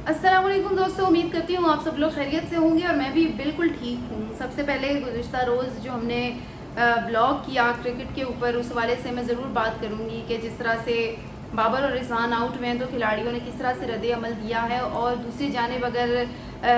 अस्सलाम वालेकुम दोस्तों, उम्मीद करती हूँ आप सब लोग खैरियत से होंगे और मैं भी बिल्कुल ठीक हूँ। सबसे पहले गुज़िश्ता रोज़ जो हमने ब्लॉग किया क्रिकेट के ऊपर, उस हवाले से मैं ज़रूर बात करूँगी कि जिस तरह से बाबर और रिजवान आउट हुए हैं तो खिलाड़ियों ने किस तरह से रद्द अमल दिया है, और दूसरी जानिब अगर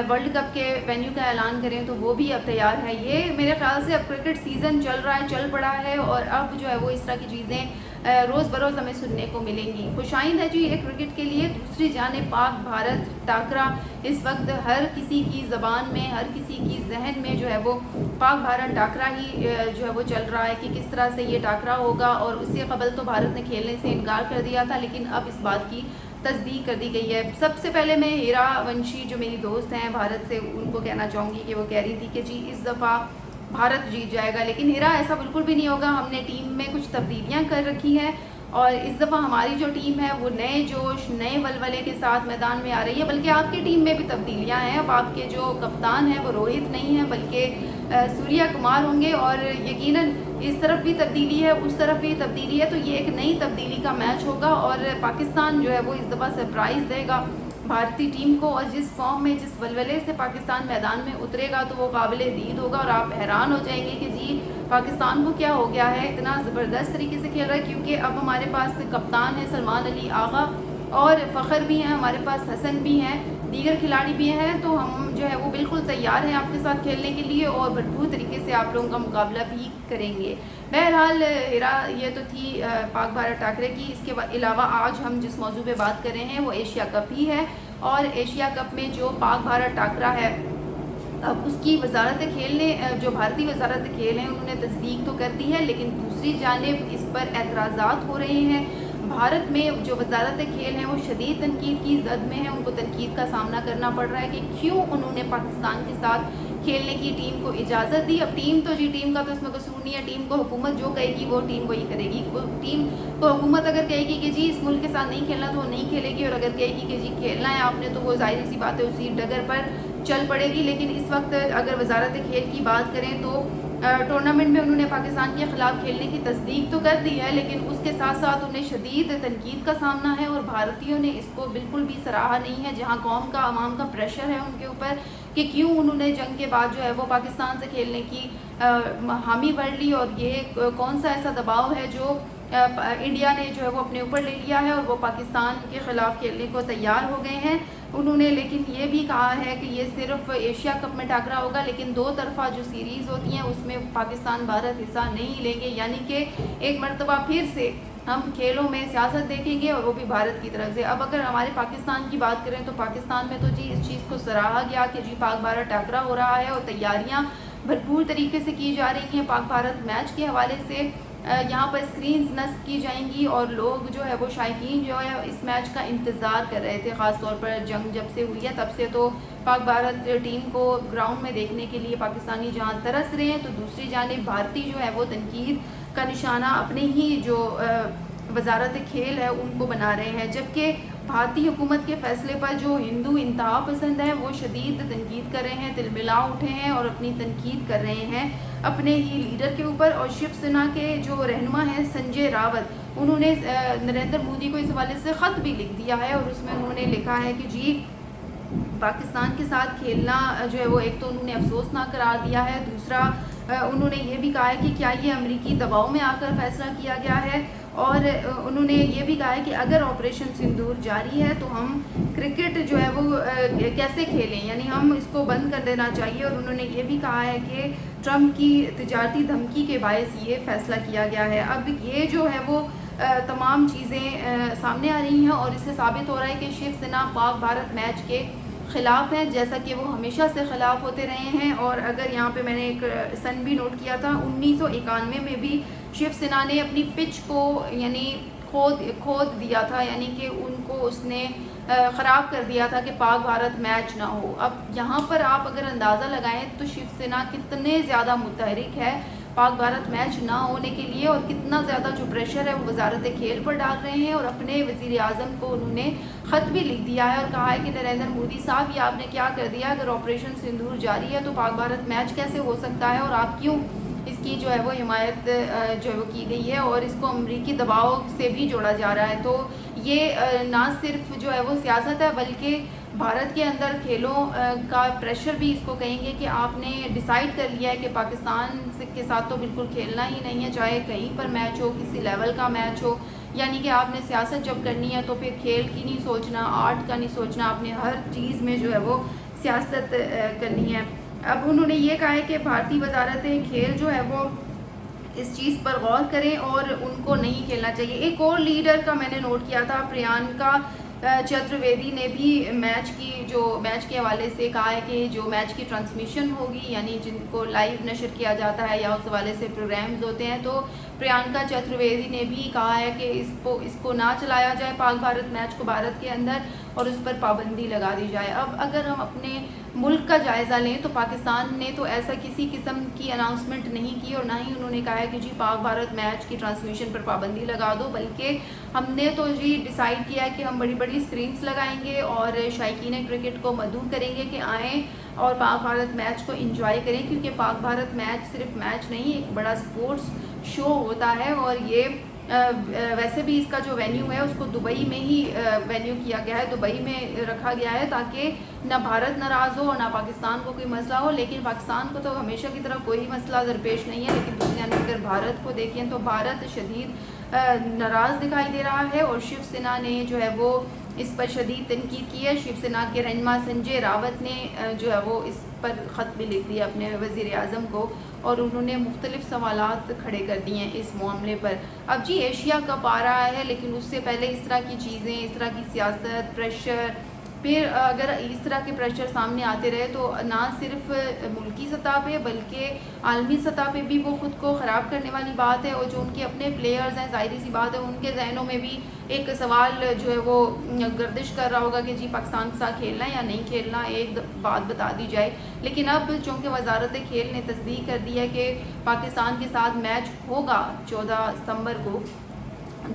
वर्ल्ड कप के वेन्यू का ऐलान करें तो वो भी अब तैयार है। ये मेरे ख्याल से अब क्रिकेट सीज़न चल पड़ा है और अब जो है वो इस तरह की चीज़ें रोज़ बरोज़ हमें सुनने को मिलेंगी। खुशाइंद है जी ये क्रिकेट के लिए। दूसरी जानिब पाक भारत टाकरा इस वक्त हर किसी की ज़बान में, हर किसी की जहन में जो है वो पाक भारत टाकरा ही जो है वो चल रहा है कि किस तरह से ये टाकरा होगा। और उससे कबल तो भारत ने खेलने से इनकार कर दिया था, लेकिन अब इस बात की तस्दीक कर दी गई है। सबसे पहले मैं हीरा वंशी जो मेरी दोस्त हैं भारत से, उनको कहना चाहूँगी कि वो कह रही थी कि जी इस दफ़ा भारत जीत जाएगा, लेकिन हीरा ऐसा बिल्कुल भी नहीं होगा। हमने टीम में कुछ तब्दीलियां कर रखी हैं और इस दफ़ा हमारी जो टीम है वो नए जोश, नए वलवले के साथ मैदान में आ रही है। बल्कि आपकी टीम में भी तब्दीलियां हैं। अब आपके जो कप्तान हैं वो रोहित नहीं है बल्कि सूर्या कुमार होंगे, और यकीनन इस तरफ भी तब्दीली है, उस तरफ भी तब्दीली है, तो ये एक नई तब्दीली का मैच होगा और पाकिस्तान जो है वो इस दफ़ा सरप्राइज़ देगा भारतीय टीम को। और जिस फॉर्म में, जिस वलवले से पाकिस्तान मैदान में उतरेगा तो वो काबिल दीद होगा और आप हैरान हो जाएंगे कि जी पाकिस्तान को क्या हो गया है, इतना ज़बरदस्त तरीके से खेल रहा है। क्योंकि अब हमारे पास कप्तान है सलमान अली आगा, और फ़खर भी हैं हमारे पास, हसन भी हैं, दीगर खिलाड़ी भी हैं। तो हम जो है वो बिल्कुल तैयार हैं आपके साथ खेलने के लिए और भरपूर तरीके से आप लोगों का मुकाबला भी करेंगे। बहरहाल हिरा ये तो थी पाक भारत टाकरे की। इसके अलावा आज हम जिस मौजू पे बात कर रहे हैं वो एशिया कप ही है, और एशिया कप में जो पाक भारत टाकरा है अब उसकी वजारत खेल ने, जो भारतीय वजारत खेल हैं, उन्होंने तस्दीक तो कर दी है, लेकिन दूसरी जानिब इस पर एतराज़ात हो रहे हैं। भारत में जो वजारत खेल हैं वो शदीद तनकीद की जद में है। उनको तनकीद का सामना करना पड़ रहा है कि क्यों उन्होंने पाकिस्तान के साथ खेलने की टीम को इजाज़त दी। अब टीम का तो इसमें कसूर नहीं है, टीम को हुकूमत जो कहेगी वो टीम वही करेगी। वो टीम को हुकूमत अगर कहेगी कि जी इस मुल्क के साथ नहीं खेलना तो वो नहीं खेलेगी, और अगर कहेगी कि जी खेलना है आपने तो वो जाहिर सी बात है उसी डगर पर चल पड़ेगी। लेकिन इस वक्त अगर वजारत खेल की बात करें तो टूर्नामेंट में उन्होंने पाकिस्तान के ख़िलाफ़ खेलने की तस्दीक तो कर दी है, लेकिन उसके साथ साथ उन्हें शदीद तनकीद का सामना है और भारतीयों ने इसको बिल्कुल भी सराहा नहीं है। जहां कौम का, आवाम का प्रेशर है उनके ऊपर कि क्यों उन्होंने जंग के बाद जो है वो पाकिस्तान से खेलने की हामी भर ली, और ये कौन सा ऐसा दबाव है जो इंडिया ने जो है वो अपने ऊपर ले लिया है और वो पाकिस्तान के ख़िलाफ़ खेलने को तैयार हो गए हैं उन्होंने। लेकिन ये भी कहा है कि ये सिर्फ एशिया कप में टाकरा होगा, लेकिन दो तरफा जो सीरीज़ होती हैं उसमें पाकिस्तान भारत हिस्सा नहीं लेंगे। यानी कि एक मरतबा फिर से हम खेलों में सियासत देखेंगे और वो भी भारत की तरफ से। अब अगर हमारे पाकिस्तान की बात करें तो पाकिस्तान में तो जी इस चीज़ को सराहा गया कि जी पाक भारत टाकरा हो रहा है और तैयारियाँ भरपूर तरीके से की जा रही हैं। पाक भारत मैच के हवाले से यहाँ पर स्क्रीन्स नस्ब की जाएंगी और लोग जो है वो शायकीन जो है इस मैच का इंतज़ार कर रहे थे। ख़ास तौर पर जंग जब से हुई है तब से तो पाक भारत टीम को ग्राउंड में देखने के लिए पाकिस्तानी जहाँ तरस रहे हैं, तो दूसरी जानिब भारतीय जो है वो तनकीद का निशाना अपने ही जो वजारत खेल है उनको बना रहे हैं। जबकि भारतीय हुकूमत के फ़ैसले पर जो हिंदू इंतहा पसंद है वो शदीद तनकीद कर रहे हैं, तिलमिला उठे हैं और अपनी तनकीद कर रहे हैं अपने ही लीडर के ऊपर। और शिवसेना के जो रहनुमा हैं संजय रावत, उन्होंने नरेंद्र मोदी को इस हवाले से ख़त भी लिख दिया है और उसमें उन्होंने लिखा है कि जी पाकिस्तान के साथ खेलना जो है वो एक तो उन्होंने अफसोसनाक करार दिया है, दूसरा उन्होंने ये भी कहा है कि क्या ये अमेरिकी दबाव में आकर फैसला किया गया है, और उन्होंने ये भी कहा है कि अगर ऑपरेशन सिंदूर जारी है तो हम क्रिकेट जो है वो कैसे खेलें, यानी हम इसको बंद कर देना चाहिए। और उन्होंने ये भी कहा है कि ट्रंप की तिजारती धमकी के बायस ये फ़ैसला किया गया है। अब ये जो है वो तमाम चीज़ें सामने आ रही हैं और इससे साबित हो रहा है कि शिवसेना पाक भारत मैच के ख़िलाफ़ हैं, जैसा कि वो हमेशा से ख़िलाफ़ होते रहे हैं। और अगर यहाँ पे मैंने एक सन भी नोट किया था, 1991 में भी शिवसेना ने अपनी पिच को यानी खोद दिया था, यानी कि उनको उसने ख़राब कर दिया था कि पाक भारत मैच ना हो। अब यहाँ पर आप अगर अंदाज़ा लगाएं तो शिवसेना कितने ज़्यादा मुतहरिक है पाक भारत मैच ना होने के लिए, और कितना ज़्यादा जो प्रेशर है वो वजारत खेल पर डाल रहे हैं। और अपने वज़ीर आज़म को उन्होंने ख़त भी लिख दिया है और कहा है कि नरेंद्र मोदी साहब ये आपने क्या कर दिया, अगर ऑपरेशन सिंदूर जारी है तो पाक भारत मैच कैसे हो सकता है, और आप क्यों इसकी जो है वो हिमायत जो है वो की गई है और इसको अमरीकी दबाव से भी जोड़ा जा रहा है। तो ये ना सिर्फ जो है वो सियासत है बल्कि بھارت کے اندر کھیلوں کا پریشر بھی اس کو کہیں گے کہ آپ نے ڈیسائیڈ کر لیا ہے کہ پاکستان کے ساتھ تو بالکل کھیلنا ہی نہیں ہے، چاہے کہیں پر میچ ہو، کسی لیول کا میچ ہو، یعنی کہ آپ نے سیاست جب کرنی ہے تو پھر کھیل کی نہیں سوچنا، آرٹ کا نہیں سوچنا، آپ نے ہر چیز میں جو ہے وہ سیاست کرنی ہے۔ اب انہوں نے یہ کہا ہے کہ بھارتی وزارت کھیل جو ہے وہ اس چیز پر غور کریں اور ان کو نہیں کھیلنا چاہیے۔ ایک اور لیڈر کا میں نے نوٹ کیا تھا، پریانکا چترویدی نے بھی میچ کے حوالے سے کہا ہے کہ جو میچ کی ٹرانسمیشن ہوگی، یعنی جن کو لائیو نشر کیا جاتا ہے یا اس حوالے سے پروگرامز ہوتے ہیں، تو پریانکا چترویدی نے بھی کہا ہے کہ اس کو نہ چلایا جائے پاک بھارت میچ کو بھارت کے اندر، اور اس پر پابندی لگا دی جائے۔ اب اگر ہم اپنے ملک کا جائزہ لیں تو پاکستان نے تو ایسا کسی قسم کی اناؤنسمنٹ نہیں کی، اور نہ ہی انہوں نے کہا ہے کہ جی پاک بھارت میچ کی ٹرانسمیشن پر پابندی لگا دو، بلکہ ہم نے تو جی ڈیسائیڈ کیا ہے کہ ہم بڑی بڑی اسکرینس لگائیں گے اور شائقین کرکٹ کو مدعو کریں گے کہ آئیں اور پاک بھارت میچ کو انجوائے کریں، کیونکہ پاک بھارت میچ صرف میچ نہیں، ایک بڑا سپورٹس شو ہوتا ہے، اور یہ ویسے بھی اس کا جو وینیو ہے اس کو دبئی میں ہی وینیو کیا گیا ہے، دبئی میں رکھا گیا ہے تاکہ نہ بھارت ناراض ہو اور نہ پاکستان کو کوئی مسئلہ ہو۔ لیکن پاکستان کو تو ہمیشہ کی طرح کوئی مسئلہ درپیش نہیں ہے، لیکن دوسری جانب اگر بھارت کو دیکھیں تو بھارت شدید ناراض دکھائی دے رہا ہے، اور شیو سینا نے جو ہے وہ اس پر شدید تنقید کی ہے۔ شیو سینا کے رہنما سنجے راوت نے جو ہے وہ اس پر خط بھی لکھ دیا اپنے وزیر اعظم کو، اور انہوں نے مختلف سوالات کھڑے کر دیے ہیں اس معاملے پر۔ اب جی ایشیا کپ آ رہا ہے، لیکن اس سے پہلے اس طرح کی چیزیں، اس طرح کی سیاست، پریشر، پھر اگر اس طرح کے پریشر سامنے آتے رہے تو نہ صرف ملکی سطح پہ بلکہ عالمی سطح پہ بھی وہ خود کو خراب کرنے والی بات ہے، اور جو ان کے اپنے پلیئرز ہیں، ظاہری سی بات ہے ان کے ذہنوں میں بھی ایک سوال جو ہے وہ گردش کر رہا ہوگا کہ جی پاکستان کے ساتھ کھیلنا ہے یا نہیں کھیلنا، ایک بات بتا دی جائے۔ لیکن اب چونکہ وزارت کھیل نے تصدیق کر دی ہے کہ پاکستان کے ساتھ میچ ہوگا 14 ستمبر کو،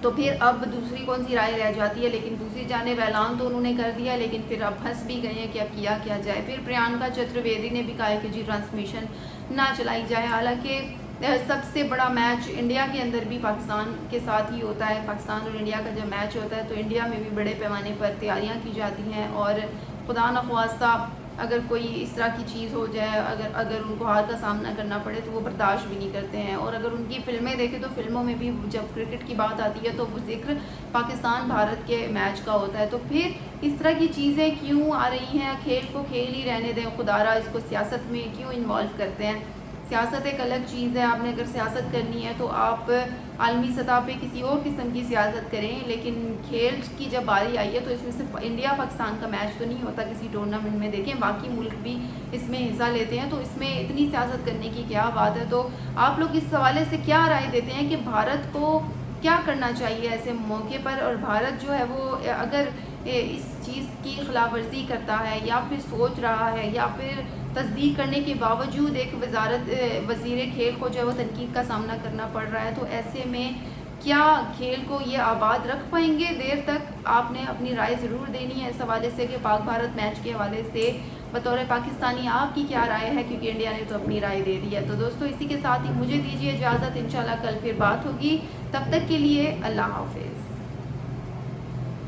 تو پھر اب دوسری کون سی رائے رہ جاتی ہے؟ لیکن دوسری جانب اعلان تو انہوں نے کر دیا، لیکن پھر اب پھنس بھی گئے ہیں کہ اب کیا جائے۔ پھر پریانکا چترویدی نے بھی کہا ہے کہ جی ٹرانسمیشن نہ چلائی جائے، حالانکہ سب سے بڑا میچ انڈیا کے اندر بھی پاکستان کے ساتھ ہی ہوتا ہے۔ پاکستان اور انڈیا کا جب میچ ہوتا ہے تو انڈیا میں بھی بڑے پیمانے پر تیاریاں کی جاتی ہیں، اور خدا نخواستہ اگر کوئی اس طرح کی چیز ہو جائے، اگر ان کو ہار کا سامنا کرنا پڑے تو وہ برداشت بھی نہیں کرتے ہیں۔ اور اگر ان کی فلمیں دیکھیں تو فلموں میں بھی جب کرکٹ کی بات آتی ہے تو وہ ذکر پاکستان بھارت کے میچ کا ہوتا ہے۔ تو پھر اس طرح کی چیزیں کیوں آ رہی ہیں؟ کھیل کو کھیل ہی رہنے دیں، خدا را اس کو سیاست میں کیوں انوالو کرتے ہیں؟ سیاست ایک الگ چیز ہے، آپ نے اگر سیاست کرنی ہے تو آپ عالمی سطح پہ کسی اور قسم کی سیاست کریں، لیکن کھیل کی جب باری آئی ہے تو اس میں صرف انڈیا پاکستان کا میچ تو نہیں ہوتا کسی ٹورنامنٹ میں، دیکھیں باقی ملک بھی اس میں حصہ لیتے ہیں، تو اس میں اتنی سیاست کرنے کی کیا بات ہے؟ تو آپ لوگ اس حوالے سے کیا رائے دیتے ہیں کہ بھارت کو کیا کرنا چاہیے ایسے موقع پر؟ اور بھارت جو ہے وہ اگر اس چیز کی خلاف ورزی کرتا ہے یا پھر سوچ رہا ہے یا پھر تصدیق کرنے کے باوجود ایک وزیر کھیل کو جو ہے وہ تنقید کا سامنا کرنا پڑ رہا ہے، تو ایسے میں کیا کھیل کو یہ آباد رکھ پائیں گے دیر تک؟ آپ نے اپنی رائے ضرور دینی ہے اس حوالے سے کہ پاک بھارت میچ کے حوالے سے بطور پاکستانی آپ کی کیا رائے ہے، کیونکہ انڈیا نے تو اپنی رائے دے دی ہے۔ تو دوستو اسی کے ساتھ ہی مجھے دیجیے اجازت، انشاءاللہ کل پھر بات ہوگی، تب تک کے لیے اللہ حافظ۔